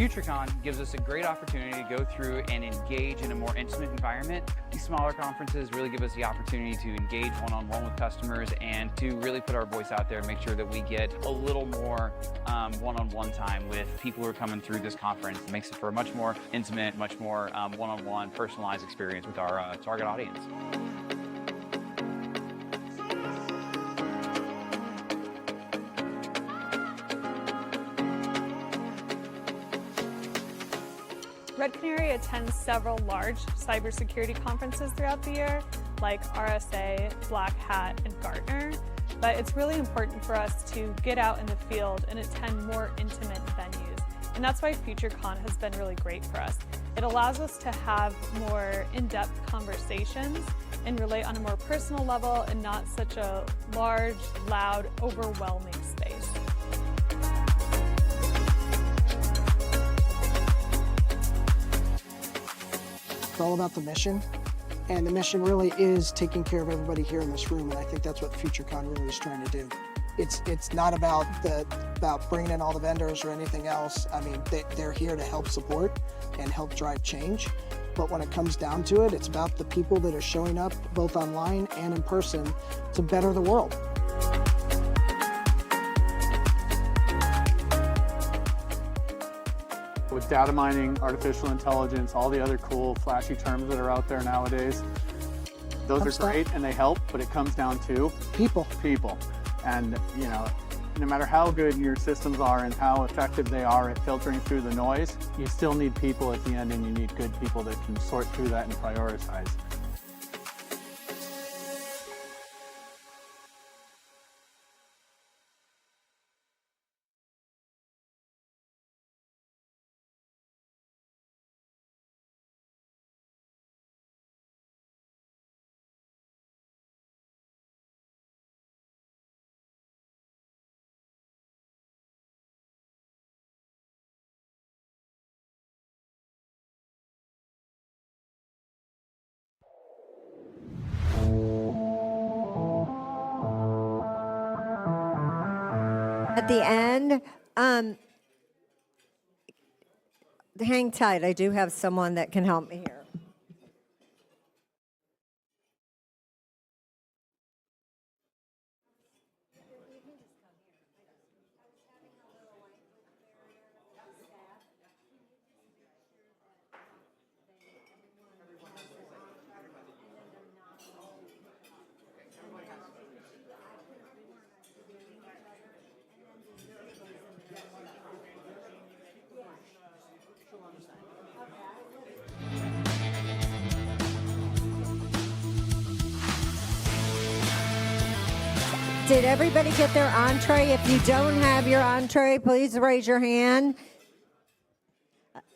FutureCon gives us a great opportunity to go through and engage in a more intimate environment. These smaller conferences really give us the opportunity to engage one-on-one with customers and to really put our voice out there and make sure that we get a little more one-on-one time with people who are coming through this conference. It makes it for a much more intimate, much more one-on-one, personalized experience with our target audience. Red Canary attends several large cybersecurity conferences throughout the year, like RSA, Black Hat, and Gartner. But it's really important for us to get out in the field and attend more intimate venues. And that's why FutureCon has been really great for us. It allows us to have more in-depth conversations and relate on a more personal level and not such a large, loud, overwhelming space. It's all about the mission, and the mission really is taking care of everybody here in this room, and I think that's what FutureCon really is trying to do. It's not about bringing in all the vendors or anything else. I mean, they're here to help support and help drive change, but when it comes down to it, it's about the people that are showing up both online and in person to better the world. With data mining, artificial intelligence, all the other cool, flashy terms that are out there nowadays, those are great and they help, but it comes down to people. And, you know, no matter how good your systems are and how effective they are at filtering through the noise, you still need people at the end, and you need good people that can sort through that and prioritize. At the end, hang tight. I do have someone that can help me here. Did everybody get their entree? If you don't have your entree, please raise your hand.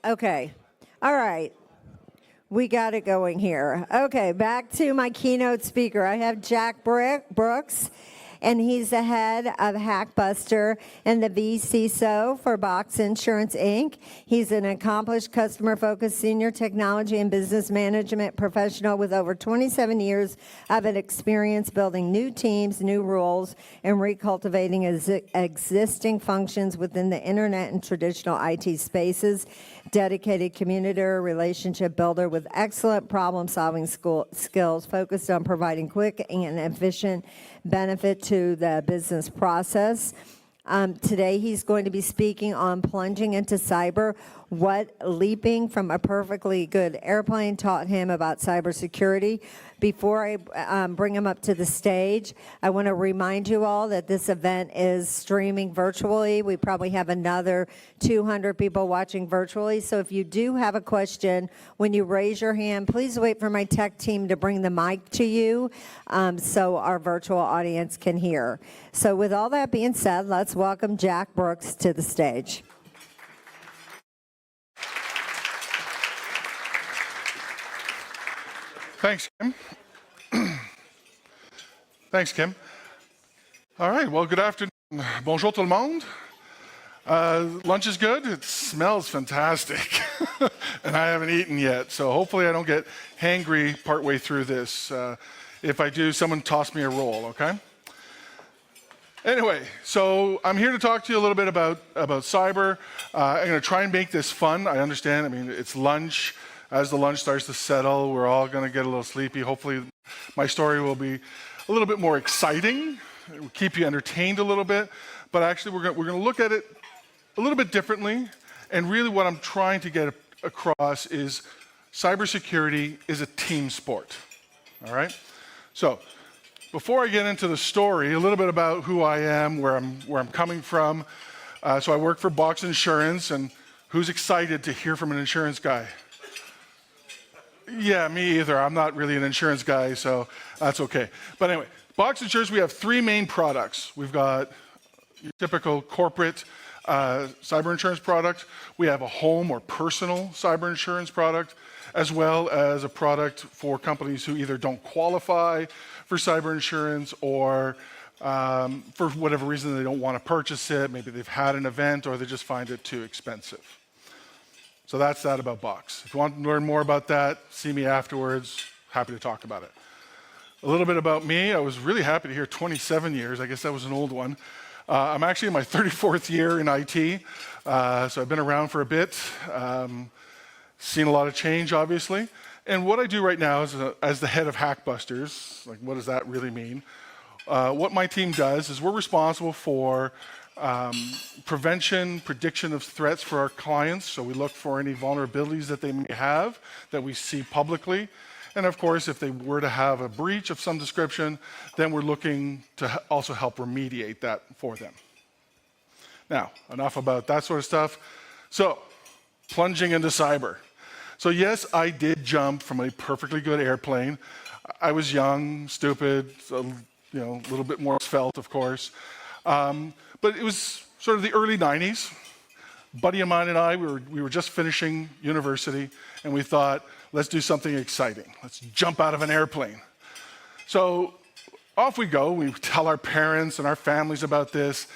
Okay. All right. We got it going here. Okay, back to my keynote speaker. I have Jack Brooks, and he's the head of Hackbuster and the CISO for Box Insurance, Inc. He's an accomplished customer-focused senior technology and business management professional with over 27 years of experience building new teams, new roles, and recultivating existing functions within the internet and traditional IT spaces. Dedicated community relationship builder with excellent problem-solving skills focused on providing quick and efficient benefit to the business process. Today he's going to be speaking on plunging into cyber, what leaping from a perfectly good airplane taught him about cybersecurity. Before I bring him up to the stage, I want to remind you all that this event is streaming virtually. We probably have another 200 people watching virtually. So if you do have a question, when you raise your hand, please wait for my tech team to bring the mic to you so our virtual audience can hear. So with all that being said, let's welcome Jack Brooks to the stage. Thanks, Kim. Thanks, Kim. All right, well, good afternoon. Bonjour tout le monde. Lunch is good. It smells fantastic. And I haven't eaten yet, so hopefully I don't get hangry partway through this. If I do, someone toss me a roll, okay? Anyway, so I'm here to talk to you a little bit about cyber. I'm going to try and make this fun. I understand. I mean, it's lunch. As the lunch starts to settle, we're all going to get a little sleepy. Hopefully, my story will be a little bit more exciting. It will keep you entertained a little bit. But actually, we're going to look at it a little bit differently. And really, what I'm trying to get across is cybersecurity is a team sport. All right? So, before I get into the story, a little bit about who I am, where I'm coming from. So I work for Box Insurance, and who's excited to hear from an insurance guy? Yeah, me either. I'm not really an insurance guy, so that's okay. But anyway, Box Insurance, we have three main products. We've got your typical corporate cyber insurance product. We have a home or personal cyber insurance product, as well as a product for companies who either don't qualify for cyber insurance or for whatever reason they don't want to purchase it. Maybe they've had an event or they just find it too expensive. So that's that about Box. If you want to learn more about that, see me afterwards. Happy to talk about it. A little bit about me. I was really happy to hear 27 years. I guess that was an old one. I'm actually in my 34th year in IT, so I've been around for a bit. Seen a lot of change, obviously. And what I do right now is, as the head of Hackbusters, like what does that really mean? What my team does is we're responsible for prevention, prediction of threats for our clients. So we look for any vulnerabilities that they may have that we see publicly. And of course, if they were to have a breach of some description, then we're looking to also help remediate that for them. Now, enough about that sort of stuff. So, plunging into cyber. So yes, I did jump from a perfectly good airplane. I was young, stupid, a little bit more svelte, of course. But it was sort of the early 90s. A buddy of mine and I, we were just finishing university, and we thought, let's do something exciting. Let's jump out of an airplane. So off we go. We tell our parents and our families about this.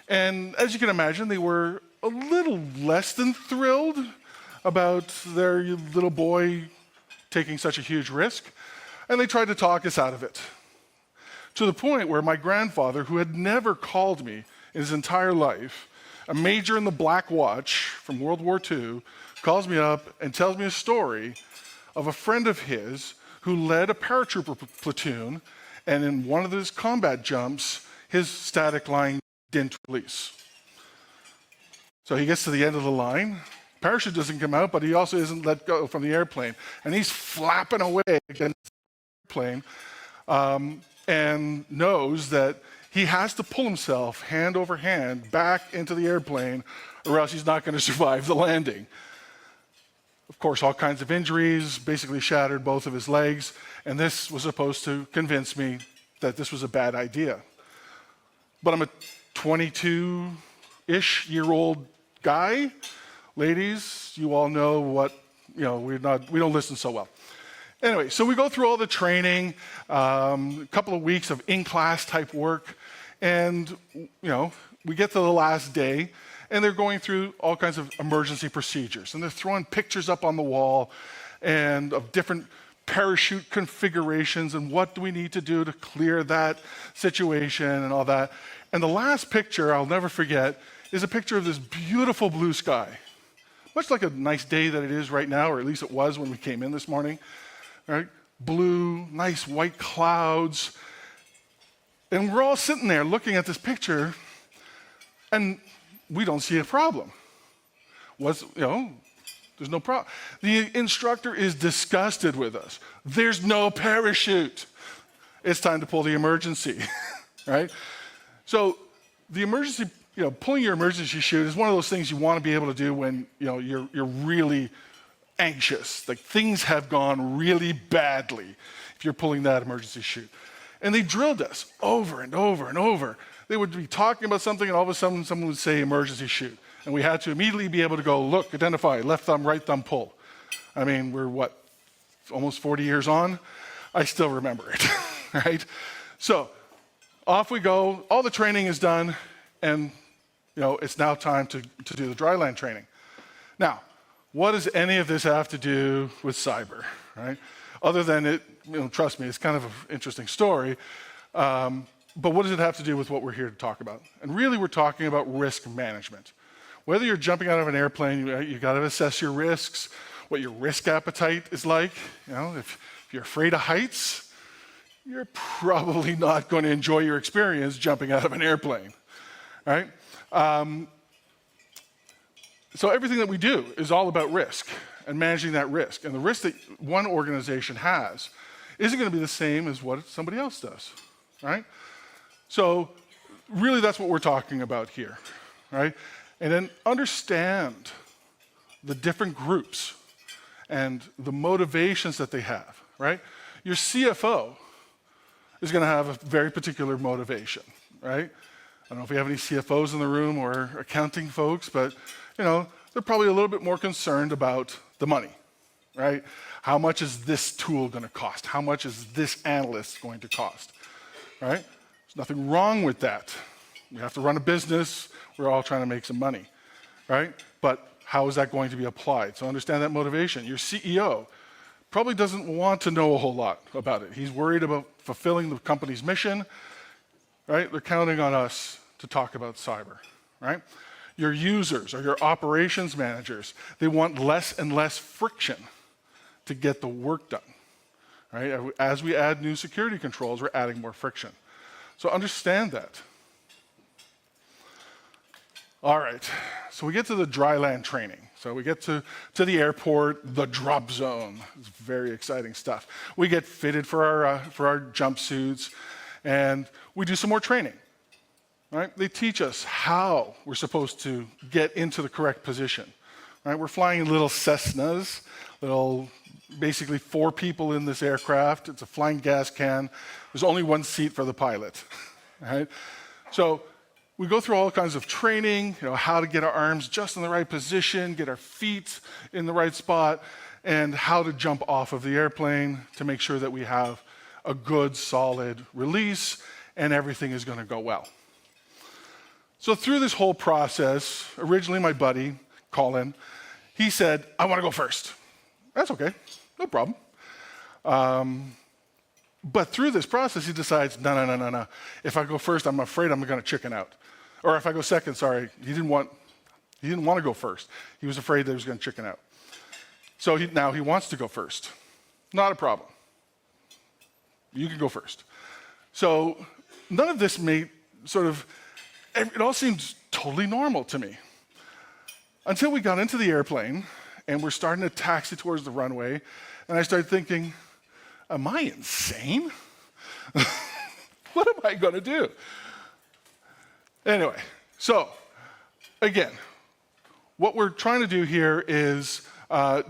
And as you can imagine, they were a little less than thrilled about their little boy taking such a huge risk, and they tried to talk us out of it. To the point where my grandfather, who had never called me in his entire life, a major in the Black Watch from World War II, calls me up and tells me a story of a friend of his who led a paratrooper platoon, and in one of his combat jumps, his static line didn't release. So he gets to the end of the line. Parachute doesn't come out, but he also isn't let go from the airplane. And he's flapping away against the airplane and knows that he has to pull himself hand over hand back into the airplane or else he's not going to survive the landing. Of course, all kinds of injuries, basically shattered both of his legs, and this was supposed to convince me that this was a bad idea. But I'm a 22-ish year old guy. Ladies, you all know what, we don't listen so well. Anyway, so we go through all the training, a couple of weeks of in-class type work, and, we get to the last day, and they're going through all kinds of emergency procedures, and they're throwing pictures up on the wall and of different parachute configurations and what do we need to do to clear that situation and all that. And the last picture, I'll never forget, is a picture of this beautiful blue sky. Much like a nice day that it is right now, or at least it was when we came in this morning. Right? Blue, nice white clouds. And we're all sitting there looking at this picture, and we don't see a problem. There's no problem. The instructor is disgusted with us. There's no parachute. It's time to pull the emergency, right? So the emergency, pulling your emergency chute is one of those things you want to be able to do when, you're really anxious. Like things have gone really badly if you're pulling that emergency chute. And they drilled us over and over and over. They would be talking about something and all of a sudden someone would say emergency chute. And we had to immediately be able to go, look, identify, left thumb, right thumb, pull. I mean, we're almost 40 years on? I still remember it, right? So off we go. All the training is done. And, it's now time to do the dryland training. Now, what does any of this have to do with cyber, right? Other than it, trust me, it's kind of an interesting story. But what does it have to do with what we're here to talk about? And really, we're talking about risk management. Whether you're jumping out of an airplane, you got to assess your risks, what your risk appetite is like. You know, if you're afraid of heights, you're probably not going to enjoy your experience jumping out of an airplane, right? So everything that we do is all about risk and managing that risk. And the risk that one organization has isn't going to be the same as what somebody else does, right? So really that's what we're talking about here, right? And then understand the different groups and the motivations that they have, right? Your CFO is going to have a very particular motivation, right? I don't know if we have any CFOs in the room or accounting folks, but you know, they're probably a little bit more concerned about the money, right? How much is this tool going to cost? How much is this analyst going to cost, right? There's nothing wrong with that. We have to run a business. We're all trying to make some money, right? But how is that going to be applied? So understand that motivation. Your CEO probably doesn't want to know a whole lot about it. He's worried about fulfilling the company's mission, right? They're counting on us to talk about cyber, right? Your users or your operations managers, they want less and less friction to get the work done, right? As we add new security controls, we're adding more friction. So understand that. All right, so we get to the dry land training. So we get to the airport, the drop zone. It's very exciting stuff. We get fitted for our jumpsuits, and we do some more training, right? They teach us how we're supposed to get into the correct position, right? We're flying little Cessnas, basically 4 people in this aircraft. It's a flying gas can. There's only 1 seat for the pilot, right? So we go through all kinds of training, you know, how to get our arms just in the right position, get our feet in the right spot, and how to jump off of the airplane to make sure that we have a good, solid release and everything is going to go well. So through this whole process, originally my buddy, Colin, he said, I want to go first. That's okay, no problem. But through this process, he decides, no. If I go first, I'm afraid I'm going to chicken out. Or if I go second, sorry, he didn't want to go first. He was afraid that he was going to chicken out. So now he wants to go first. Not a problem. You can go first. So none of this made it all seemed totally normal to me. Until we got into the airplane and we're starting to taxi towards the runway, and I started thinking, am I insane? What am I going to do? Anyway, so again, what we're trying to do here is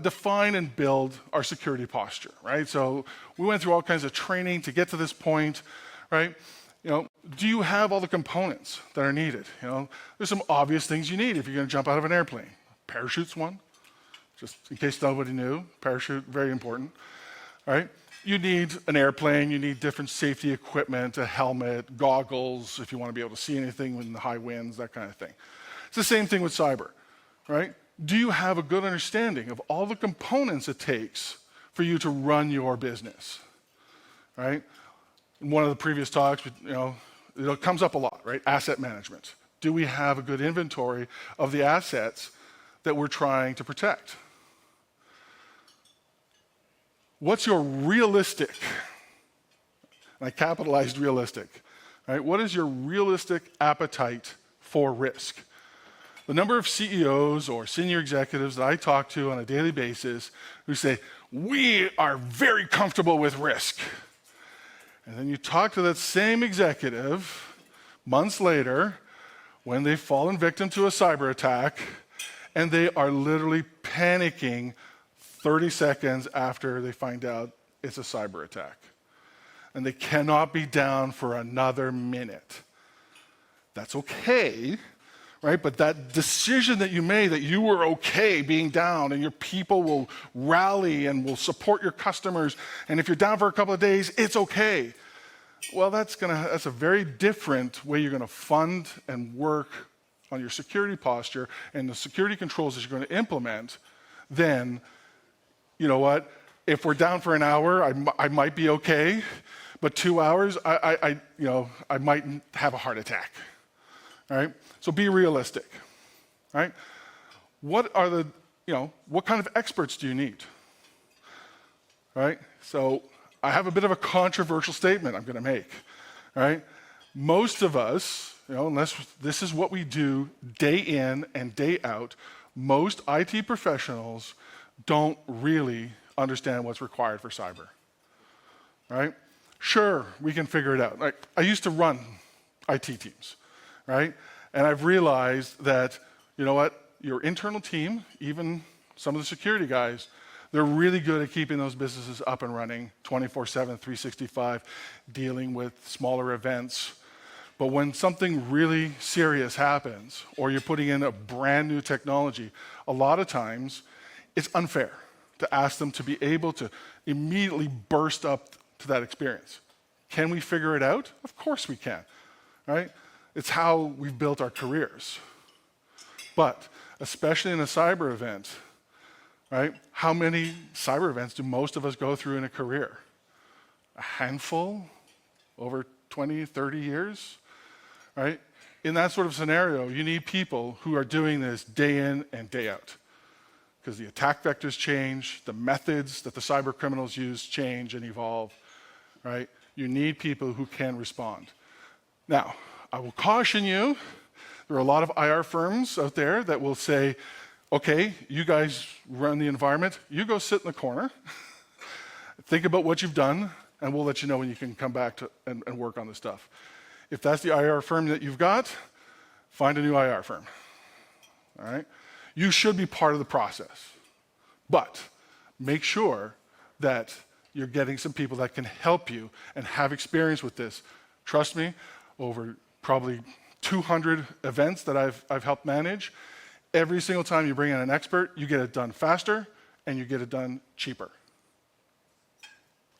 define and build our security posture, right? So we went through all kinds of training to get to this point, right? You know, do you have all the components that are needed? You know, there's some obvious things you need if you're going to jump out of an airplane. Parachute's one, just in case nobody knew. Parachute, very important, right? You need an airplane, you need different safety equipment, a helmet, goggles, if you want to be able to see anything in the high winds, that kind of thing. It's the same thing with cyber, right? Do you have a good understanding of all the components it takes for you to run your business, right? In one of the previous talks, you know, it comes up a lot, right? Asset management. Do we have a good inventory of the assets that we're trying to protect? What's your realistic, and I capitalized realistic, right? What is your realistic appetite for risk? The number of CEOs or senior executives that I talk to on a daily basis who say, we are very comfortable with risk. And then you talk to that same executive months later when they've fallen victim to a cyber attack and they are literally panicking 30 seconds after they find out it's a cyber attack. And they cannot be down for another minute. That's okay, right? But that decision that you made that you were okay being down and your people will rally and will support your customers, and if you're down for a couple of days, it's okay. Well, that's a very different way you're going to fund and work on your security posture and the security controls that you're going to implement than, you know what, if we're down for an hour, I might be okay, But 2 hours, I might have a heart attack. All right? So be realistic. Right? What kind of experts do you need? Right? So I have a bit of a controversial statement I'm going to make. Right? Most of us, unless this is what we do day in and day out, most IT professionals don't really understand what's required for cyber. Right? Sure, we can figure it out. Like, I used to run IT teams, right? And I've realized that, you know what, your internal team, even some of the security guys, they're really good at keeping those businesses up and running 24/7, 365, dealing with smaller events. But when something really serious happens, or you're putting in a brand new technology, a lot of times it's unfair to ask them to be able to immediately burst up to that experience. Can we figure it out? Of course we can, right? It's how we've built our careers. But especially in a cyber event, right? How many cyber events do most of us go through in a career? A handful over 20, 30 years, right? In that sort of scenario, you need people who are doing this day in and day out, because the attack vectors change, the methods that the cyber criminals use change and evolve, right? You need people who can respond. Now, I will caution you, there are a lot of IR firms out there that will say, okay, you guys run the environment, you go sit in the corner, think about what you've done, and we'll let you know when you can come back to and work on this stuff. If that's the IR firm that you've got, find a new IR firm, all right? You should be part of the process, but make sure that you're getting some people that can help you and have experience with this. Trust me, over probably 200 events that I've helped manage, every single time you bring in an expert, you get it done faster and you get it done cheaper.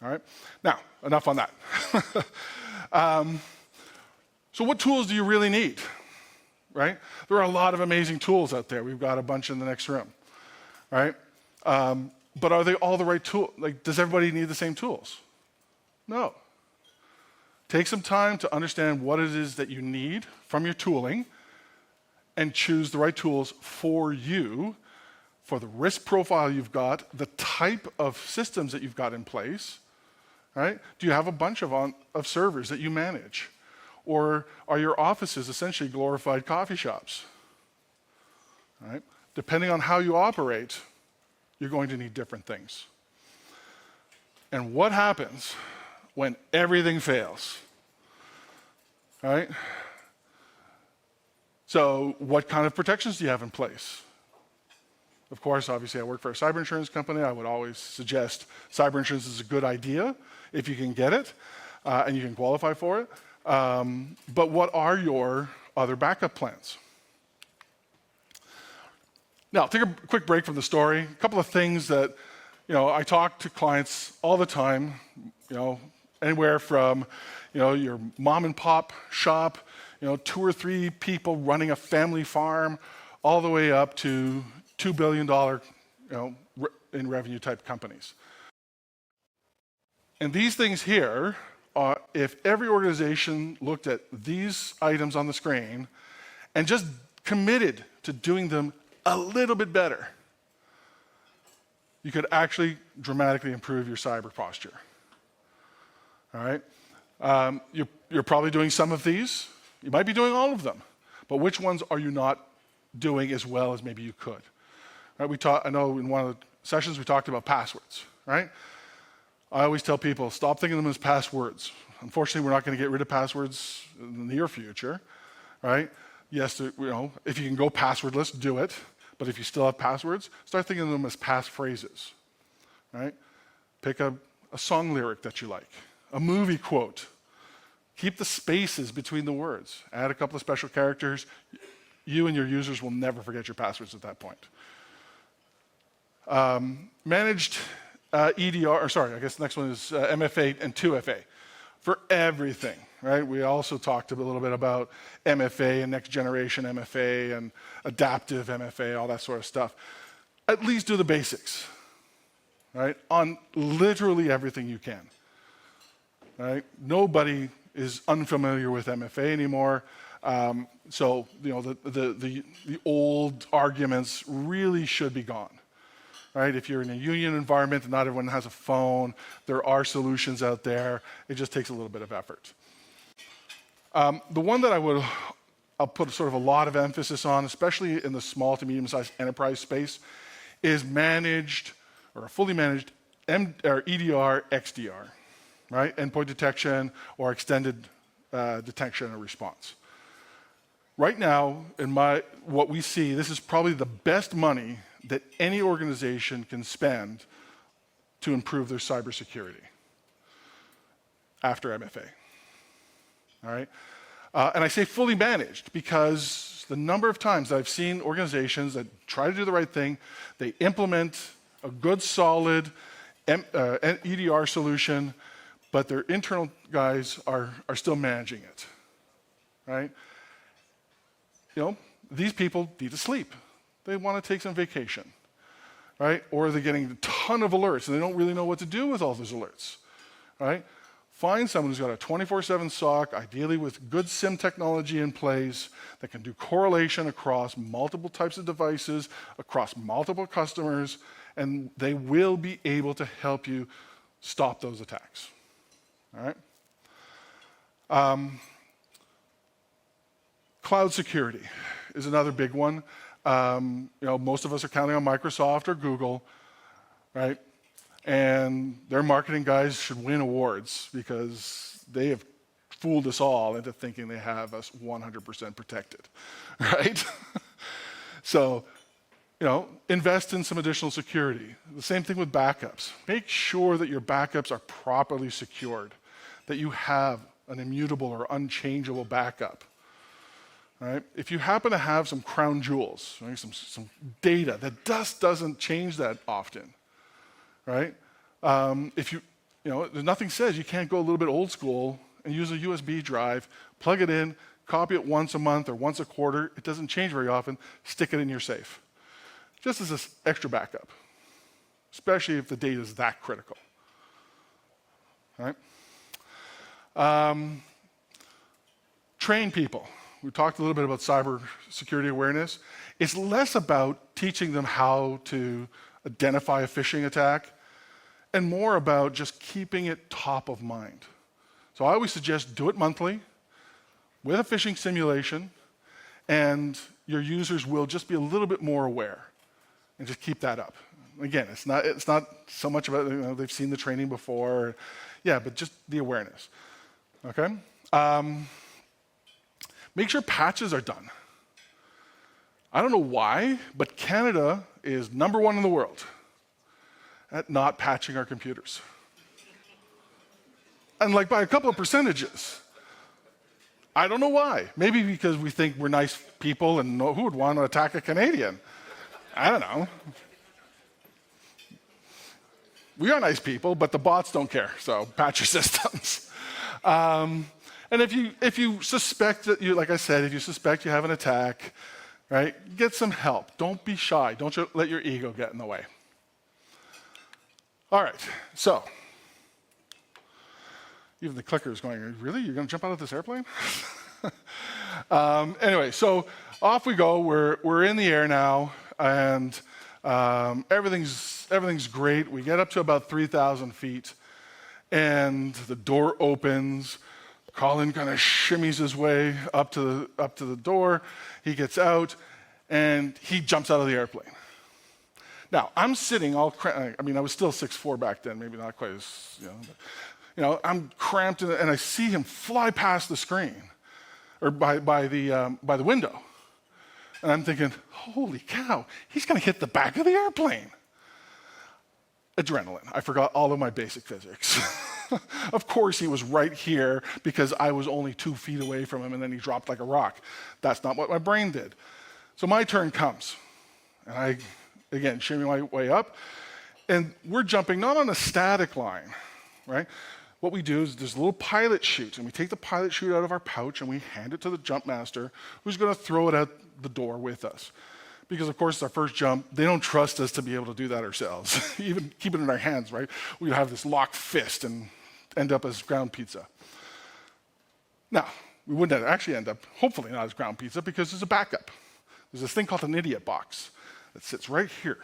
All right? Now, enough on that. So what tools do you really need? Right? There are a lot of amazing tools out there. We've got a bunch in the next room. Right? But are they all the right tools? Like, does everybody need the same tools? No. Take some time to understand what it is that you need from your tooling and choose the right tools for you, for the risk profile you've got, the type of systems that you've got in place. Right? Do you have a bunch of servers that you manage? Or are your offices essentially glorified coffee shops? Right? Depending on how you operate, you're going to need different things. And what happens when everything fails? Right? So what kind of protections do you have in place? Of course, obviously, I work for a cyber insurance company. I would always suggest cyber insurance is a good idea if you can get it and you can qualify for it. But what are your other backup plans? Now, take a quick break from the story. A couple of things that, I talk to clients all the time, anywhere from, your mom and pop shop, 2 or 3 people running a family farm, all the way up to $2 billion, in revenue type companies. And these things here are, if every organization looked at these items on the screen and just committed to doing them a little bit better, you could actually dramatically improve your cyber posture. All right? You're probably doing some of these. You might be doing all of them. But which ones are you not doing as well as maybe you could? Right? I know in one of the sessions we talked about passwords, right? I always tell people, stop thinking of them as passwords. Unfortunately, we're not going to get rid of passwords in the near future, right? Yes, if you can go passwordless, do it. But if you still have passwords, start thinking of them as passphrases, right? Pick a song lyric that you like, a movie quote. Keep the spaces between the words. Add a couple of special characters. You and your users will never forget your passwords at that point. Managed EDR, I guess the next one is MFA and 2FA for everything, right? We also talked a little bit about MFA and next generation MFA and adaptive MFA, all that sort of stuff. At least do the basics, right? On literally everything you can. right? Nobody is unfamiliar with MFA anymore. So the old arguments really should be gone, right? If you're in a union environment and not everyone has a phone, there are solutions out there. It just takes a little bit of effort. The one that I'll put sort of a lot of emphasis on, especially in the small to medium-sized enterprise space, is managed or fully managed EDR, XDR, right? Endpoint detection or extended detection and response. Right now, in what we see, this is probably the best money that any organization can spend to improve their cybersecurity after MFA. All right? And I say fully managed because the number of times I've seen organizations that try to do the right thing, they implement a good, solid EDR solution, but their internal guys are still managing it, right? These people need to sleep. They want to take some vacation, right? Or they're getting a ton of alerts and they don't really know what to do with all those alerts, right? Find someone who's got a 24/7 SOC, ideally with good SIM technology in place that can do correlation across multiple types of devices, across multiple customers, and they will be able to help you stop those attacks. All right? Cloud security is another big one. Most of us are counting on Microsoft or Google, right? And their marketing guys should win awards because they have fooled us all into thinking they have us 100% protected, right? So, invest in some additional security. The same thing with backups. Make sure that your backups are properly secured, that you have an immutable or unchangeable backup. Right? If you happen to have some crown jewels, right, some data that just doesn't change that often, right? Nothing says you can't go a little bit old school and use a USB drive, plug it in, copy it once a month or once a quarter. It doesn't change very often. Stick it in your safe, just as an extra backup, especially if the data is that critical. Right? Train people. We talked a little bit about cybersecurity awareness. It's less about teaching them how to identify a phishing attack and more about just keeping it top of mind. So I always suggest do it monthly with a phishing simulation, and your users will just be a little bit more aware, and just keep that up. Again, it's not so much about they've seen the training before, but just the awareness. Okay. Make sure patches are done. I don't know why, but Canada is #1 in the world at not patching our computers. And by a couple of percentages. I don't know why. Maybe because we think we're nice people and who would want to attack a Canadian? I don't know. We are nice people, but the bots don't care, so patch your systems. And if you suspect that like I said, if you suspect you have an attack, right, get some help. Don't be shy. Don't let your ego get in the way. All right, so even the clicker is going, really? You're going to jump out of this airplane? Anyway, so off we go. We're in the air now, and everything's great. We get up to about 3,000 feet, and the door opens. Colin kind of shimmies his way up to the door. He gets out, and he jumps out of the airplane. Now, I'm sitting I was still 6'4" back then, maybe not quite as, I'm cramped, and I see him fly past the screen, or by the window. And I'm thinking, holy cow, he's going to hit the back of the airplane. Adrenaline. I forgot all of my basic physics. Of course, he was right here because I was only 2 feet away from him, and then he dropped like a rock. That's not what my brain did. So my turn comes, and I, again, shimmy my way up, and we're jumping not on a static line, right? What we do is there's a little pilot chute, and we take the pilot chute out of our pouch, and we hand it to the jump master, who's going to throw it out the door with us. Because, of course, it's our first jump. They don't trust us to be able to do that ourselves. Even keep it in our hands, right? We'd have this locked fist and end up as ground pizza. Now, we wouldn't actually end up, hopefully not as ground pizza, because there's a backup. There's this thing called an idiot box that sits right here.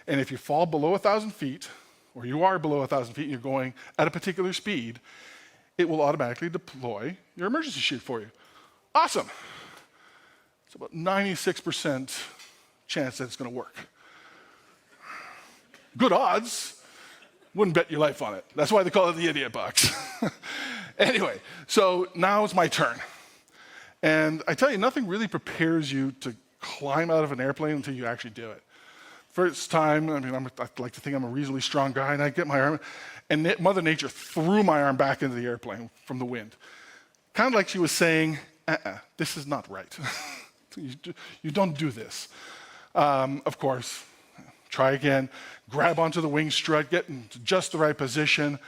And if you fall below 1,000 feet, or you are below 1,000 feet and you're going at a particular speed, it will automatically deploy your emergency chute for you. Awesome. It's about 96% chance that it's going to work. Good odds. Wouldn't bet your life on it. That's why they call it the idiot box. Anyway, so now it's my turn. And I tell you, nothing really prepares you to climb out of an airplane until you actually do it. First time, I like to think I'm a reasonably strong guy, and I get my arm, and Mother Nature threw my arm back into the airplane from the wind. Kind of like she was saying, this is not right. You don't do this. Of course, try again, grab onto the wing strut, get into just the right position,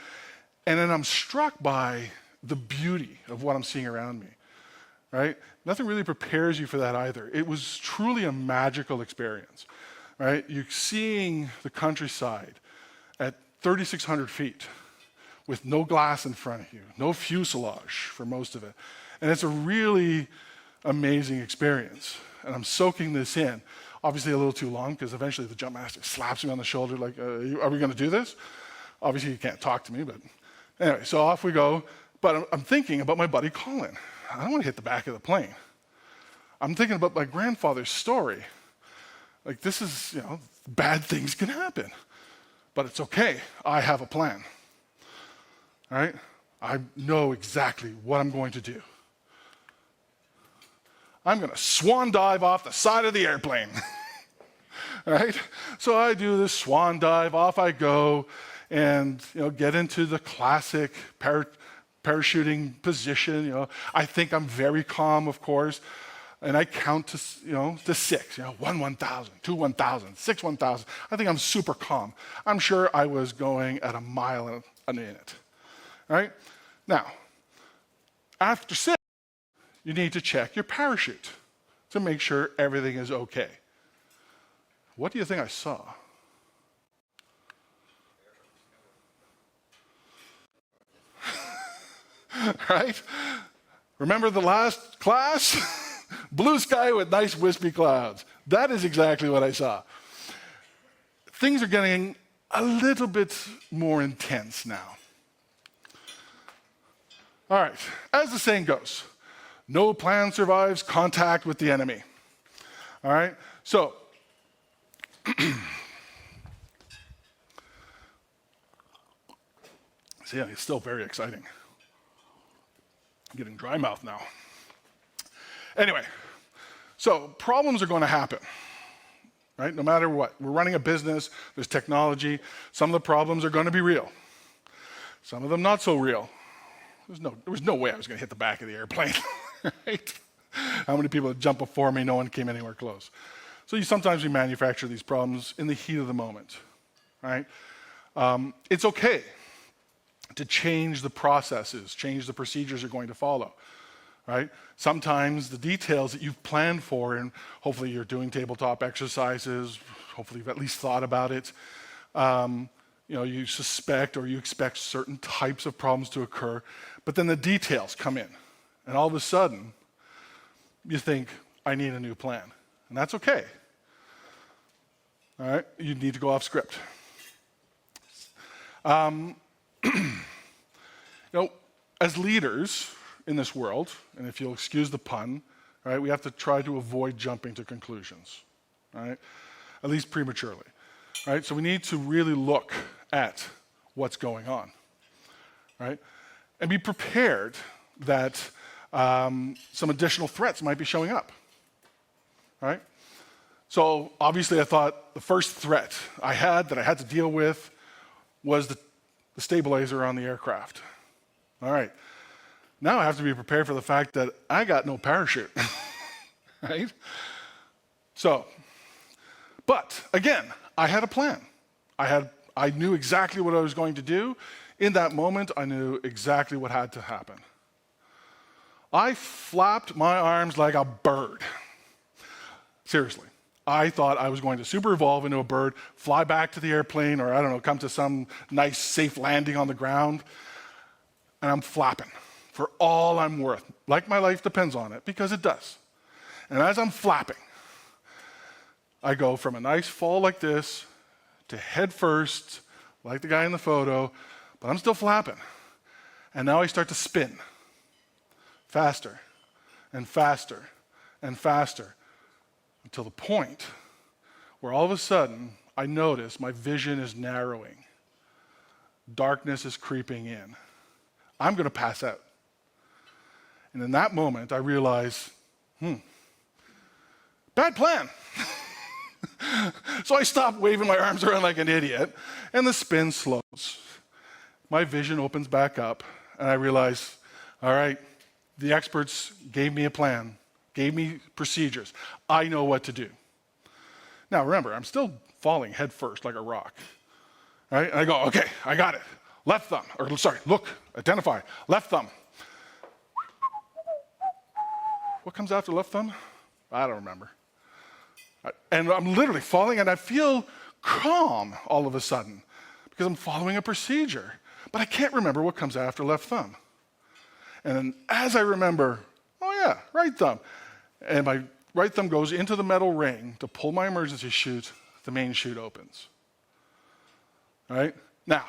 and then I'm struck by the beauty of what I'm seeing around me, right? Nothing really prepares you for that either. It was truly a magical experience, right? You're seeing the countryside at 3,600 feet with no glass in front of you, no fuselage for most of it. And it's a really amazing experience. And I'm soaking this in. Obviously a little too long, because eventually the jump master slaps me on the shoulder like, are we going to do this? Obviously you can't talk to me, but anyway, so off we go. But I'm thinking about my buddy Colin. I don't want to hit the back of the plane. I'm thinking about my grandfather's story. Like, this is, bad things can happen. But it's okay. I have a plan. All right? I know exactly what I'm going to do. I'm going to swan dive off the side of the airplane. All right? So I do this swan dive, off I go, and get into the classic parachuting position. I think I'm very calm, of course, and I count to 6. 1 1,000, 2 1,000, 6 1,000. I think I'm super calm. I'm sure I was going at a mile a minute. All right? Now, after 6, you need to check your parachute to make sure everything is okay. What do you think I saw? Right? Remember the last class? Blue sky with nice wispy clouds. That is exactly what I saw. Things are getting a little bit more intense now. All right, as the saying goes, no plan survives contact with the enemy. All right, so see, it's still very exciting. I'm getting dry mouth now. Anyway, so problems are going to happen, right? No matter what. We're running a business, there's technology. Some of the problems are going to be real. Some of them not so real. There was no way I was going to hit the back of the airplane, right? How many people jump before me? No one came anywhere close. So sometimes we manufacture these problems in the heat of the moment, right? It's okay to change the processes, change the procedures you're going to follow, right? Sometimes the details that you've planned for, and hopefully you're doing tabletop exercises, hopefully you've at least thought about it, you suspect or you expect certain types of problems to occur, but then the details come in, and all of a sudden, you think, I need a new plan. And that's okay. All right? You need to go off script. As leaders in this world, and if you'll excuse the pun, right, we have to try to avoid jumping to conclusions, right? At least prematurely, right? So we need to really look at what's going on, right? And be prepared that some additional threats might be showing up, right? So obviously I thought the first threat I had to deal with was the stabilizer on the aircraft. All right, now I have to be prepared for the fact that I got no parachute, right? So, but again, I had a plan. I knew exactly what I was going to do. In that moment, I knew exactly what had to happen. I flapped my arms like a bird. Seriously, I thought I was going to super evolve into a bird, fly back to the airplane, or I don't know, come to some nice safe landing on the ground, and I'm flapping for all I'm worth, like my life depends on it, because it does. And as I'm flapping, I go from a nice fall like this to head first, like the guy in the photo, but I'm still flapping. And now I start to spin faster and faster and faster until the point where all of a sudden I notice my vision is narrowing. Darkness is creeping in. I'm going to pass out. And in that moment, I realize, bad plan. So I stop waving my arms around like an idiot, and the spin slows. My vision opens back up, and I realize, all right, the experts gave me a plan, gave me procedures. I know what to do. Now remember, I'm still falling head first like a rock. Right? And I go, okay, I got it. Left thumb, or sorry, look, identify, left thumb. What comes after left thumb? I don't remember. And I'm literally falling, and I feel calm all of a sudden because I'm following a procedure. But I can't remember what comes after left thumb. And then as I remember, oh yeah, right thumb. And my right thumb goes into the metal ring to pull my emergency chute, the main chute opens. All right? Now,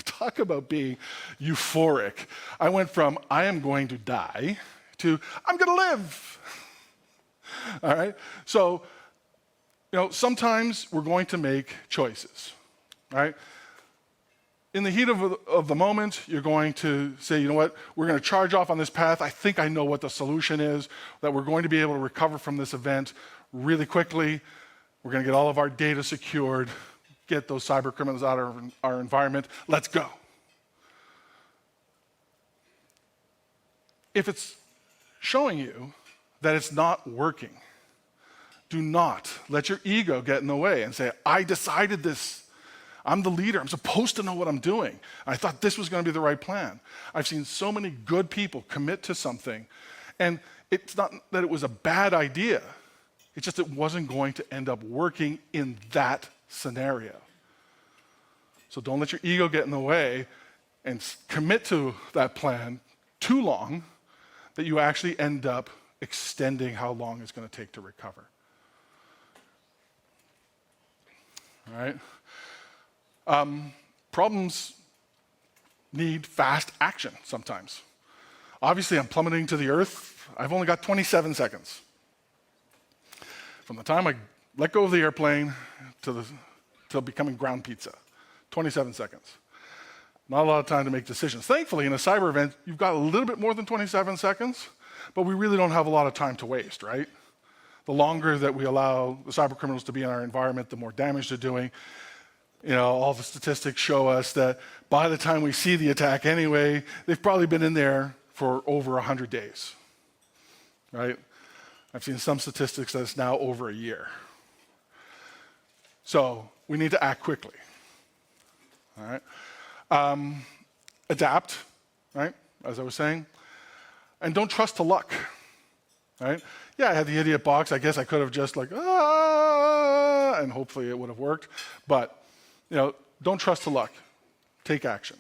talk about being euphoric. I went from, I am going to die, to, I'm going to live. All right? So, sometimes we're going to make choices, right? In the heat of the moment, you're going to say, you know what, we're going to charge off on this path. I think I know what the solution is, that we're going to be able to recover from this event really quickly. We're going to get all of our data secured, get those cyber criminals out of our environment. Let's go. If it's showing you that it's not working, do not let your ego get in the way and say, I decided this. I'm the leader. I'm supposed to know what I'm doing. I thought this was going to be the right plan. I've seen so many good people commit to something, and it's not that it was a bad idea. It's just it wasn't going to end up working in that scenario. So don't let your ego get in the way and commit to that plan too long that you actually end up extending how long it's going to take to recover. All right? Problems need fast action sometimes. Obviously, I'm plummeting to the earth. I've only got 27 seconds. From the time I let go of the airplane to becoming ground pizza, 27 seconds. Not a lot of time to make decisions. Thankfully, in a cyber event, you've got a little bit more than 27 seconds, but we really don't have a lot of time to waste, right? The longer that we allow the cyber criminals to be in our environment, the more damage they're doing. All the statistics show us that by the time we see the attack anyway, they've probably been in there for over 100 days, right? I've seen some statistics that it's now over a year. So we need to act quickly, all right? Adapt, right, as I was saying, and don't trust to luck, right? Yeah, I had the idiot box. I guess I could have just and hopefully it would have worked, but don't trust to luck. Take action.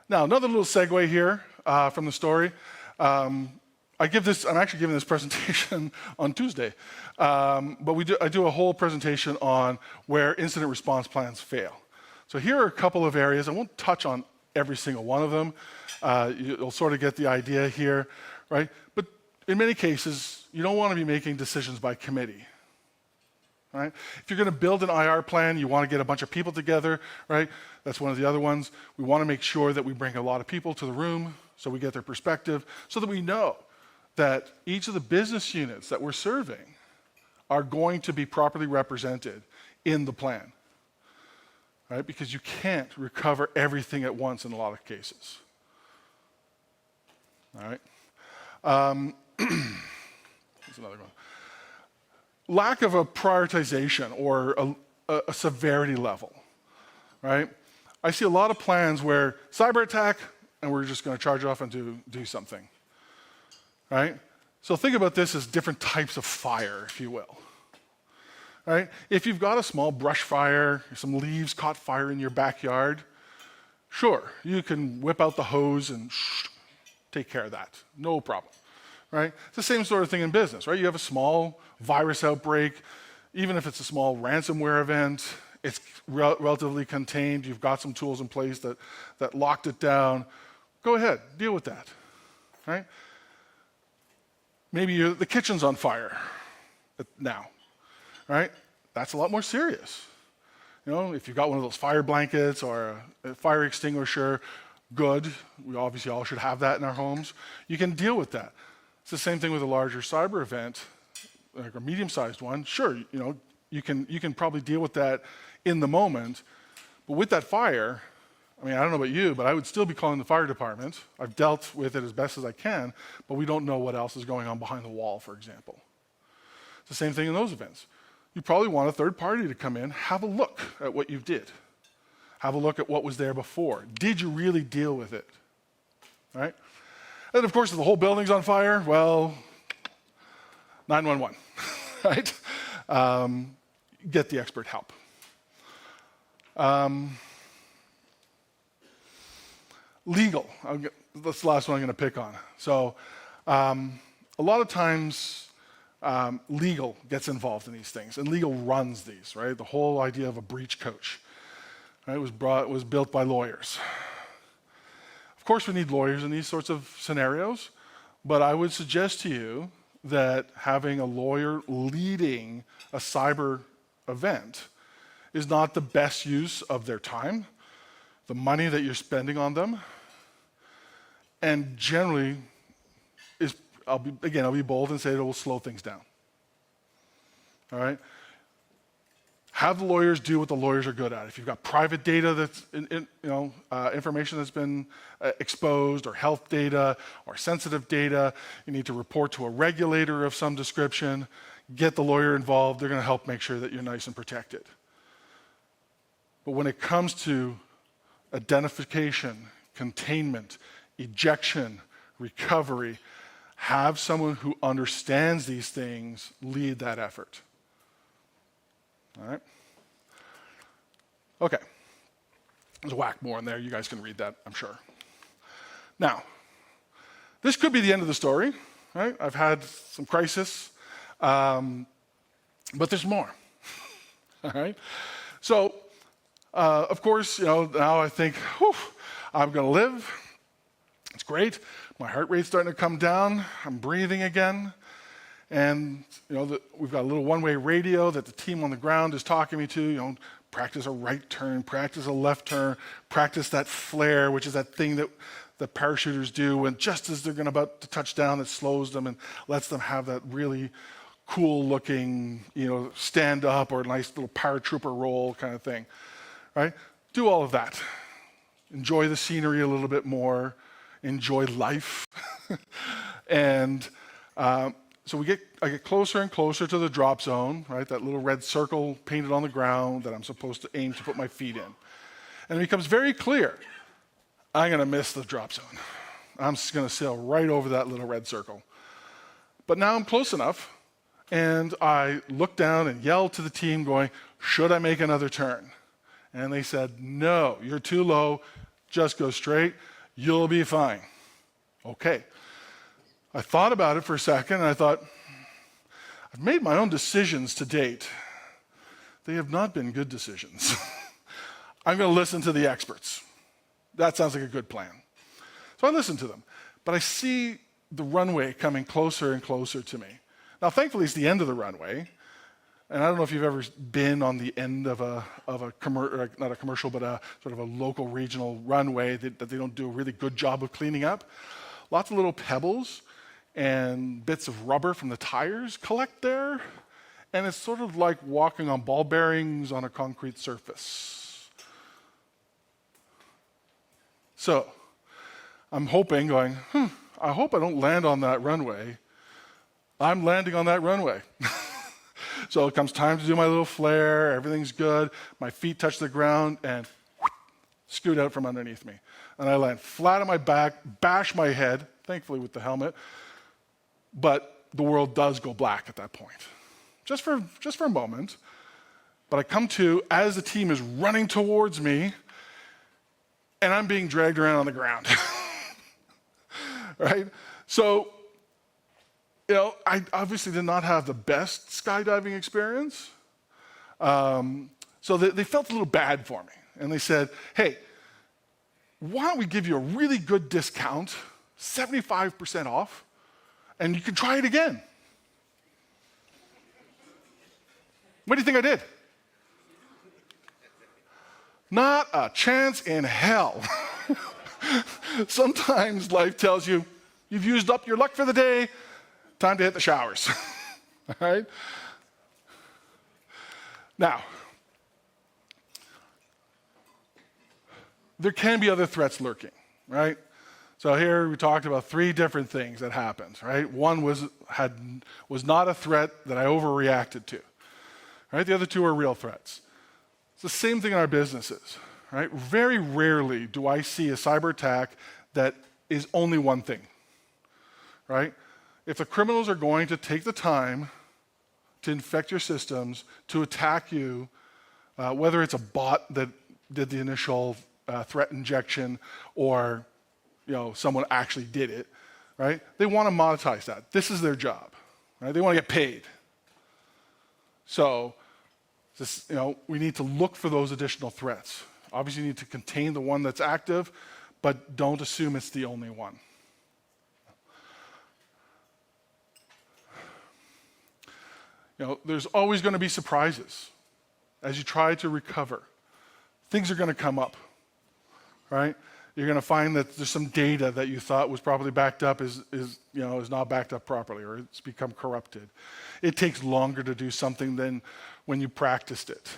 Now, another little segue here from the story. I'm actually giving this presentation on Tuesday, but I do a whole presentation on where incident response plans fail. So here are a couple of areas. I won't touch on every single one of them. You'll sort of get the idea here, right? But in many cases, you don't want to be making decisions by committee. Right? If you're going to build an IR plan, you want to get a bunch of people together, right? That's one of the other ones. We want to make sure that we bring a lot of people to the room so we get their perspective, so that we know that each of the business units that we're serving are going to be properly represented in the plan, right? Because you can't recover everything at once in a lot of cases. All right? Here's another one. Lack of a prioritization or a severity level, right? I see a lot of plans where cyber attack, and we're just going to charge off and do something, right? So think about this as different types of fire, if you will. Right? If you've got a small brush fire, some leaves caught fire in your backyard, sure, you can whip out the hose and take care of that. No problem. Right? It's the same sort of thing in business, right? You have a small virus outbreak, even if it's a small ransomware event, it's relatively contained, you've got some tools in place that locked it down. Go ahead, deal with that. Right? Maybe the kitchen's on fire now. Right? That's a lot more serious. You know, if you've got one of those fire blankets or a fire extinguisher, good. We obviously all should have that in our homes. You can deal with that. It's the same thing with a larger cyber event, like a medium-sized one. Sure, you know, you can probably deal with that in the moment, but with that fire, I mean, I don't know about you, but I would still be calling the fire department. I've dealt with it as best as I can, but we don't know what else is going on behind the wall, for example. It's the same thing in those events. You probably want a third party to come in, have a look at what you did. Have a look at what was there before. Did you really deal with it? Right? And of course, if the whole building's on fire, well, 911, right? Get the expert help. Legal, that's the last one I'm going to pick on. So a lot of times, legal gets involved in these things, and legal runs these, right? The whole idea of a breach coach, right, was built by lawyers. Of course, we need lawyers in these sorts of scenarios, but I would suggest to you that having a lawyer leading a cyber event is not the best use of their time, the money that you're spending on them, and generally I'll be bold and say it will slow things down. All right? Have the lawyers do what the lawyers are good at. If you've got private data that's, information that's been exposed, or health data, or sensitive data, you need to report to a regulator of some description, get the lawyer involved. They're going to help make sure that you're nice and protected. But when it comes to identification, containment, ejection, recovery, have someone who understands these things lead that effort. All right? Okay. There's a whack more in there. You guys can read that, I'm sure. Now, this could be the end of the story, right? I've had some crisis, but there's more. All right? So, of course, now I think, I'm going to live. It's great. My heart rate's starting to come down. I'm breathing again. And, we've got a little one-way radio that the team on the ground is talking me to. Practice a right turn, practice a left turn, practice that flare, which is that thing that the parachuters do when just as they're about to touch down, it slows them and lets them have that really cool-looking, stand up or nice little paratrooper roll kind of thing, right? Do all of that. Enjoy the scenery a little bit more. Enjoy life. And so I get closer and closer to the drop zone, right? That little red circle painted on the ground that I'm supposed to aim to put my feet in. And it becomes very clear, I'm going to miss the drop zone. I'm just going to sail right over that little red circle. But now I'm close enough, and I look down and yell to the team going, should I make another turn? And they said, no, you're too low, just go straight. You'll be fine. Okay. I thought about it for a second, and I thought, I've made my own decisions to date. They have not been good decisions. I'm going to listen to the experts. That sounds like a good plan. So I listen to them. But I see the runway coming closer and closer to me. Now, thankfully, it's the end of the runway. And I don't know if you've ever been on the end of not a commercial, but a sort of a local regional runway that they don't do a really good job of cleaning up. Lots of little pebbles and bits of rubber from the tires collect there. And it's sort of like walking on ball bearings on a concrete surface. So I'm hoping, I hope I don't land on that runway. I'm landing on that runway. So it comes time to do my little flare, everything's good, my feet touch the ground, and scoot out from underneath me. And I land flat on my back, bash my head, thankfully with the helmet, but the world does go black at that point, just for a moment. But I come to as the team is running towards me, and I'm being dragged around on the ground. Right? So, I obviously did not have the best skydiving experience. So they felt a little bad for me. And they said, hey, why don't we give you a really good discount, 75% off, and you can try it again. What do you think I did? Not a chance in hell. Sometimes life tells you, you've used up your luck for the day, time to hit the showers. All right? Now, there can be other threats lurking, right? So here we talked about 3 different things that happened, right? One was not a threat that I overreacted to, right? The other 2 are real threats. It's the same thing in our businesses, right? Very rarely do I see a cyber attack that is only one thing, right? If the criminals are going to take the time to infect your systems, to attack you, whether it's a bot that did the initial threat injection or someone actually did it, right? They want to monetize that. This is their job, right? They want to get paid. So, we need to look for those additional threats. Obviously, you need to contain the one that's active, but don't assume it's the only one. There's always going to be surprises as you try to recover. Things are going to come up, right? You're going to find that there's some data that you thought was probably backed up is not backed up properly, or it's become corrupted. It takes longer to do something than when you practiced it.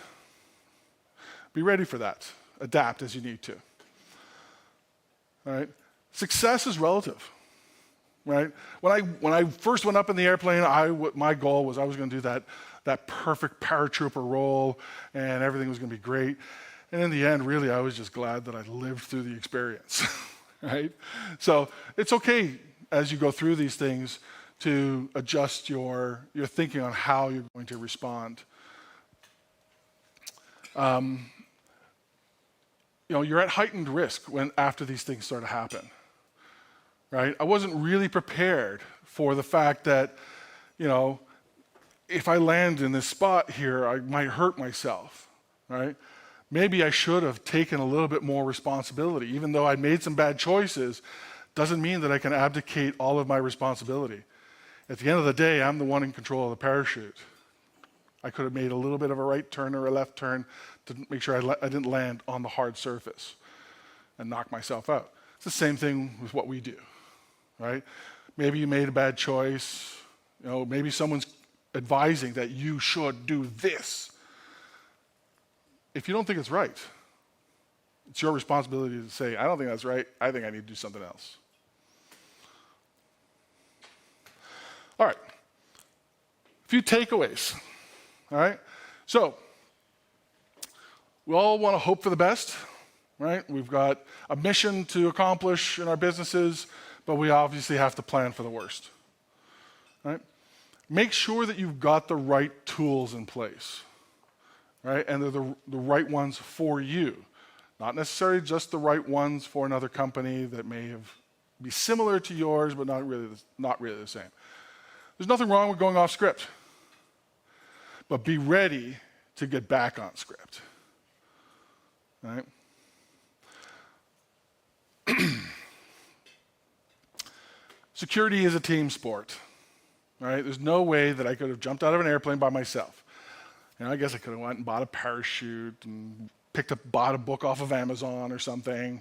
Be ready for that. Adapt as you need to. All right? Success is relative. Right? When I first went up in the airplane, my goal was I was going to do that perfect paratrooper role, and everything was going to be great. And in the end, really, I was just glad that I lived through the experience. Right? So it's okay as you go through these things to adjust your thinking on how you're going to respond. You're at heightened risk after these things start to happen. Right? I wasn't really prepared for the fact that, if I land in this spot here, I might hurt myself, right? Maybe I should have taken a little bit more responsibility. Even though I made some bad choices, doesn't mean that I can abdicate all of my responsibility. At the end of the day, I'm the one in control of the parachute. I could have made a little bit of a right turn or a left turn to make sure I didn't land on the hard surface and knock myself out. It's the same thing with what we do. Right? Maybe you made a bad choice. Maybe someone's advising that you should do this. If you don't think it's right, it's your responsibility to say, I don't think that's right. I think I need to do something else. All right. A few takeaways. All right. So, we all want to hope for the best, right? We've got a mission to accomplish in our businesses, but we obviously have to plan for the worst, right? Make sure that you've got the right tools in place, right? And they're the right ones for you, not necessarily just the right ones for another company that may be similar to yours, but not really the same. There's nothing wrong with going off script, but be ready to get back on script, right? Security is a team sport, right? There's no way that I could have jumped out of an airplane by myself. I guess I could have went and bought a parachute and bought a book off of Amazon or something.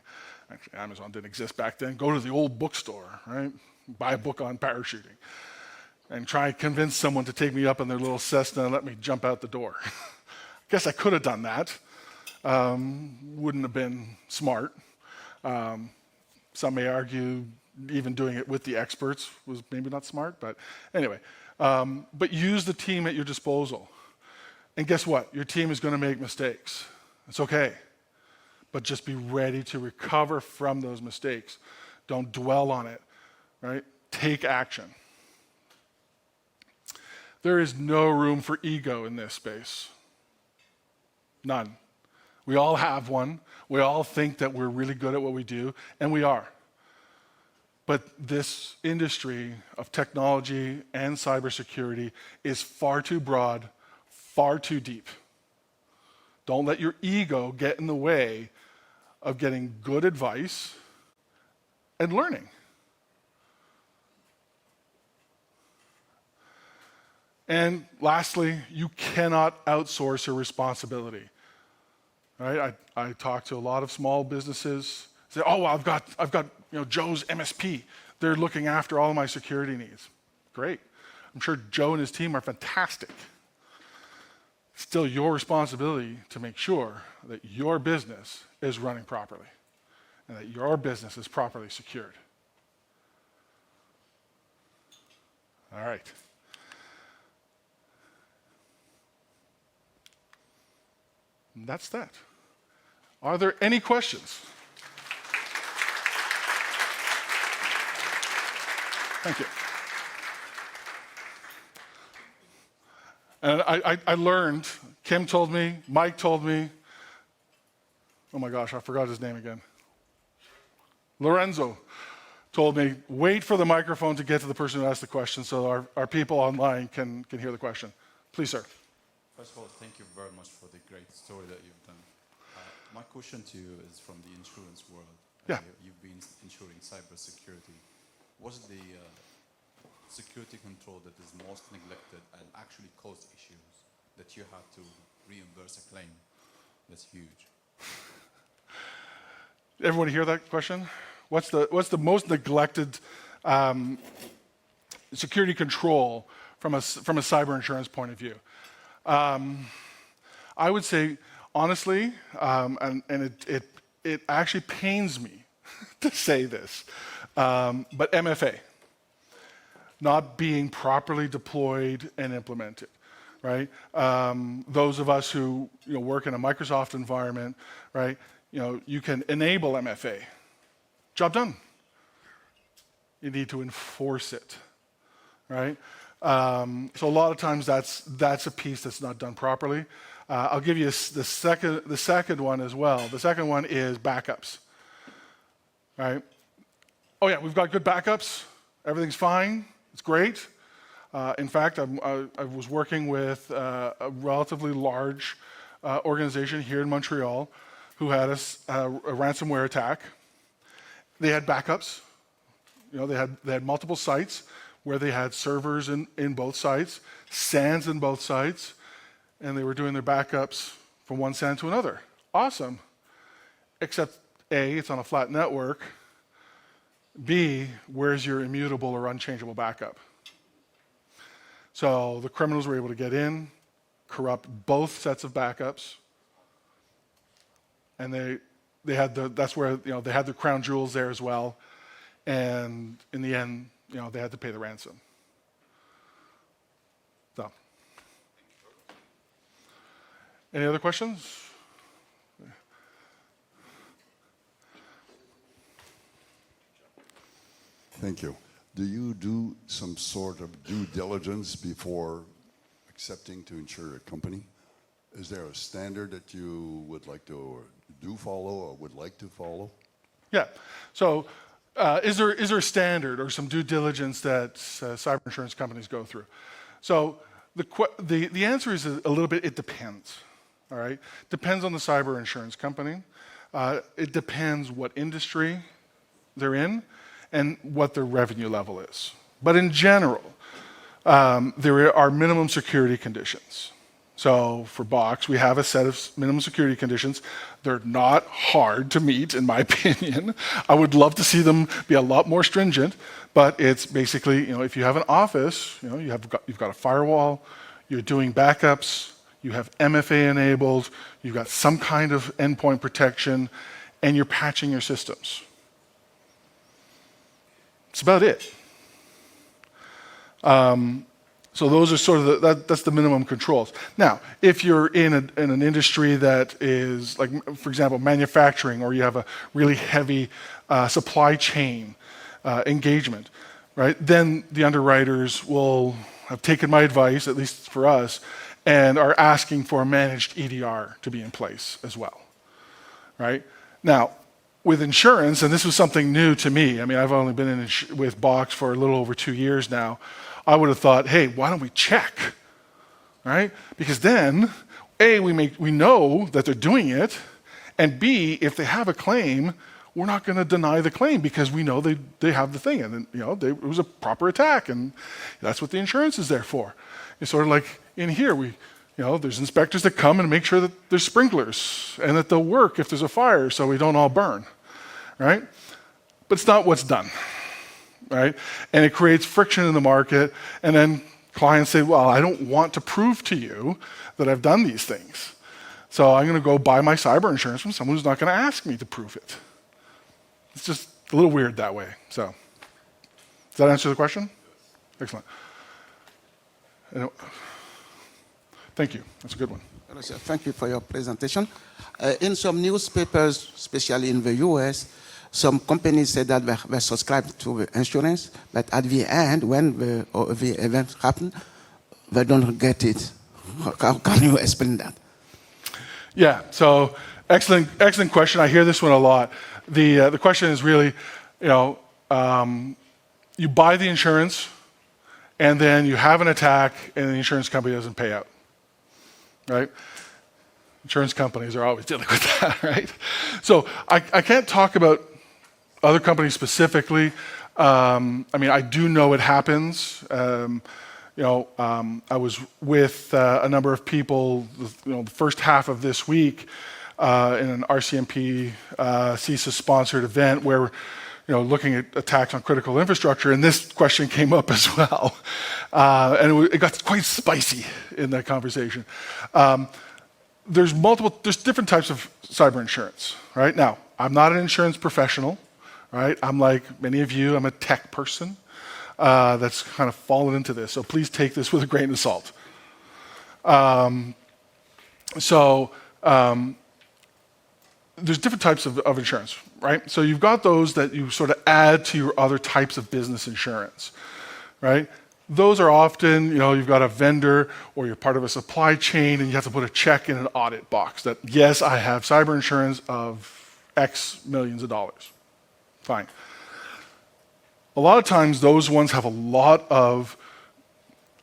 Actually, Amazon didn't exist back then. Go to the old bookstore, right? Buy a book on parachuting and try and convince someone to take me up in their little Cessna and let me jump out the door. I guess I could have done that. Wouldn't have been smart. Some may argue even doing it with the experts was maybe not smart, but anyway. But use the team at your disposal. And guess what? Your team is going to make mistakes. It's okay. But just be ready to recover from those mistakes. Don't dwell on it, right? Take action. There is no room for ego in this space. None. We all have one. We all think that we're really good at what we do, and we are. But this industry of technology and cybersecurity is far too broad, far too deep. Don't let your ego get in the way of getting good advice and learning. And lastly, you cannot outsource a responsibility. Right? I talk to a lot of small businesses. Say, oh, well, I've got Joe's MSP. They're looking after all of my security needs. Great. I'm sure Joe and his team are fantastic. It's still your responsibility to make sure that your business is running properly and that your business is properly secured. All right. And that's that. Are there any questions? Thank you. And I learned, Kim told me, Mike told me, oh my gosh, I forgot his name again. Lorenzo told me, wait for the microphone to get to the person who asked the question so our people online can hear the question. Please, sir. First of all, thank you very much for the great story that you've done. My question to you is from the insurance world. Yeah. You've been insuring cybersecurity. What's the security control that is most neglected and actually caused issues that you had to reimburse a claim? That's huge. Everyone hear that question? What's the most neglected security control from a cyber insurance point of view? I would say, honestly, and it actually pains me to say this, but MFA, not being properly deployed and implemented, right? Those of us who work in a Microsoft environment, right? You can enable MFA. Job done. You need to enforce it, right? So a lot of times that's a piece that's not done properly. I'll give you the second one as well. The second one is backups, right? Oh yeah, we've got good backups. Everything's fine. It's great. In fact, I was working with a relatively large organization here in Montreal who had a ransomware attack. They had backups. They had multiple sites where they had servers in both sites, SANs in both sites, and they were doing their backups from one SAN to another. Awesome. Except A, it's on a flat network. B, where's your immutable or unchangeable backup? So the criminals were able to get in, corrupt both sets of backups, and they had that's where they had the crown jewels there as well, and in the end, they had to pay the ransom. So, any other questions? Thank you. Do you do some sort of due diligence before accepting to insure a company? Is there a standard that you would like to do follow or would like to follow? Yeah. So is there a standard or some due diligence that cyber insurance companies go through? So the answer is a little bit, it depends. All right? Depends on the cyber insurance company. It depends what industry they're in and what their revenue level is. But in general, there are minimum security conditions. So for Box, we have a set of minimum security conditions. They're not hard to meet, in my opinion. I would love to see them be a lot more stringent, but it's basically, if you have an office, you've got a firewall, you're doing backups, you have MFA enabled, you've got some kind of endpoint protection, and you're patching your systems. That's about it. So those are sort of that's the minimum controls. Now, if you're in an industry that is, like, for example, manufacturing, or you have a really heavy supply chain engagement, right? Then the underwriters will have taken my advice, at least for us, and are asking for a managed EDR to be in place as well, right? Now, with insurance, and this was something new to me, I mean, I've only been in with Box for a little over 2 years now, I would have thought, hey, why don't we check, right? Because then, A, we know that they're doing it, and B, if they have a claim, we're not going to deny the claim because we know they have the thing, and it was a proper attack, and that's what the insurance is there for. It's sort of like in here, there's inspectors that come and make sure that there's sprinklers and that they'll work if there's a fire so we don't all burn, right? But it's not what's done, right? And it creates friction in the market, and then clients say, well, I don't want to prove to you that I've done these things. So I'm going to go buy my cyber insurance from someone who's not going to ask me to prove it. It's just a little weird that way. So, does that answer the question? Excellent. Thank you. That's a good one. Hello, sir. Thank you for your presentation. In some newspapers, especially in the US, some companies say that they subscribe to the insurance, but at the end, when the event happens, they don't get it. How can you explain that? Yeah, so excellent question. I hear this one a lot. The question is really, you buy the insurance, and then you have an attack, and the insurance company doesn't pay out, right? Insurance companies are always dealing with that, right? So I can't talk about other companies specifically. I mean, I do know it happens. I was with a number of people, the first half of this week in an RCMP CISO-sponsored event where, looking at attacks on critical infrastructure, and this question came up as well. And it got quite spicy in that conversation. There's different types of cyber insurance, right? Now, I'm not an insurance professional, right? I'm like many of you, I'm a tech person. That's kind of fallen into this. So please take this with a grain of salt. There's different types of insurance, right? So you've got those that you sort of add to your other types of business insurance, right? Those are often, you've got a vendor or you're part of a supply chain and you have to put a check in an audit box that, yes, I have cyber insurance of X millions of dollars. Fine. A lot of times those ones have a lot of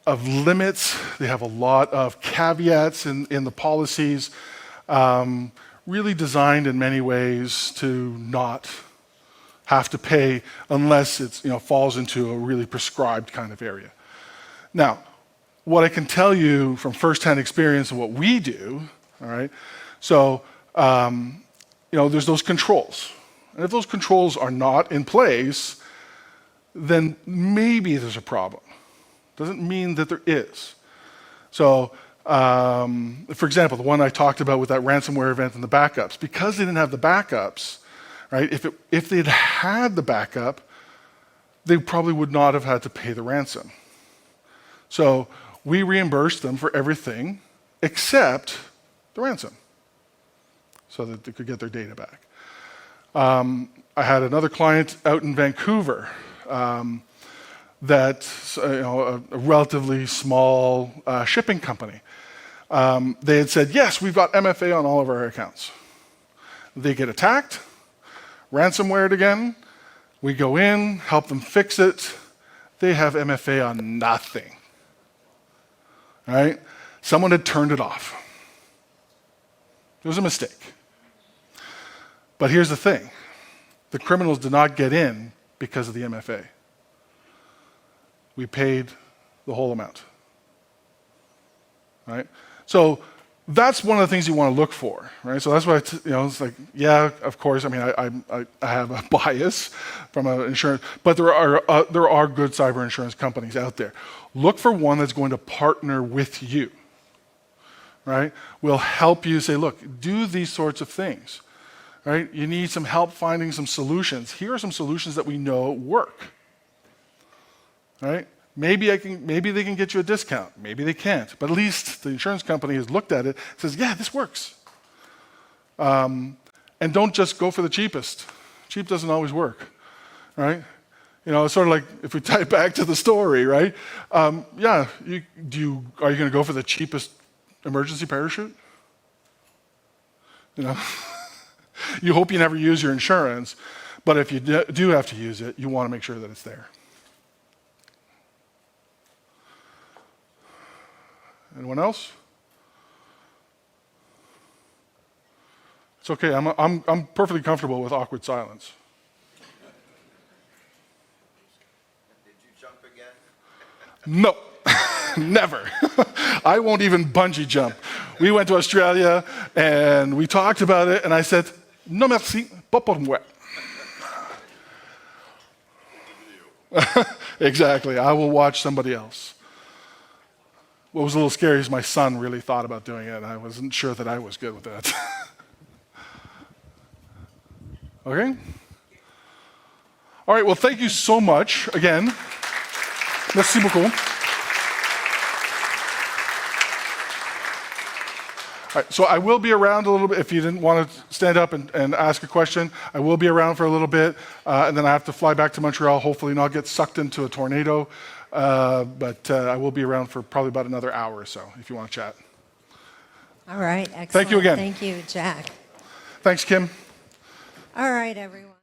limits. They have a lot of caveats in the policies, really designed in many ways to not have to pay unless it falls into a really prescribed kind of area. Now, what I can tell you from firsthand experience of what we do, all right, so there's those controls. And if those controls are not in place, then maybe there's a problem. Doesn't mean that there is. So, for example, the one I talked about with that ransomware event and the backups, because they didn't have the backups, right? If they'd had the backup, they probably would not have had to pay the ransom. So we reimbursed them for everything except the ransom, so that they could get their data back. I had another client out in Vancouver. That's a relatively small shipping company. They had said, yes, we've got MFA on all of our accounts. They get attacked, ransomwared again. We go in, help them fix it. They have MFA on nothing. Right? Someone had turned it off. It was a mistake. But here's the thing. The criminals did not get in because of the MFA. We paid the whole amount. Right? So that's one of the things you want to look for, right? So that's why it's like, yeah, of course. I mean, I have a bias from an insurance, but there are good cyber insurance companies out there. Look for one that's going to partner with you, right? We'll help you say, look, do these sorts of things, right? You need some help finding some solutions. Here are some solutions that we know work, right? Maybe they can get you a discount. Maybe they can't. But at least the insurance company has looked at it and says, yeah, this works. And don't just go for the cheapest. Cheap doesn't always work, right? You know, it's sort of like if we tie it back to the story, right? Yeah, are you going to go for the cheapest emergency parachute? You know, you hope you never use your insurance, but if you do have to use it, you want to make sure that it's there. Anyone else? It's okay. I'm perfectly comfortable with awkward silence. Did you jump again? No, never. I won't even bungee jump. We went to Australia and we talked about it, and I said, "No merci, pas pour moi." Exactly. I will watch somebody else. What was a little scary is my son really thought about doing it, and I wasn't sure that I was good with that. Okay? All right, well, thank you so much again. Merci beaucoup. All right, so I will be around a little bit. If you didn't want to stand up and ask a question, I will be around for a little bit, and then I have to fly back to Montreal, hopefully not get sucked into a tornado, but I will be around for probably about another hour or so, if you want to chat. All right, excellent. Thank you again. Thank you, Jack. Thanks, Kim. All right, everyone.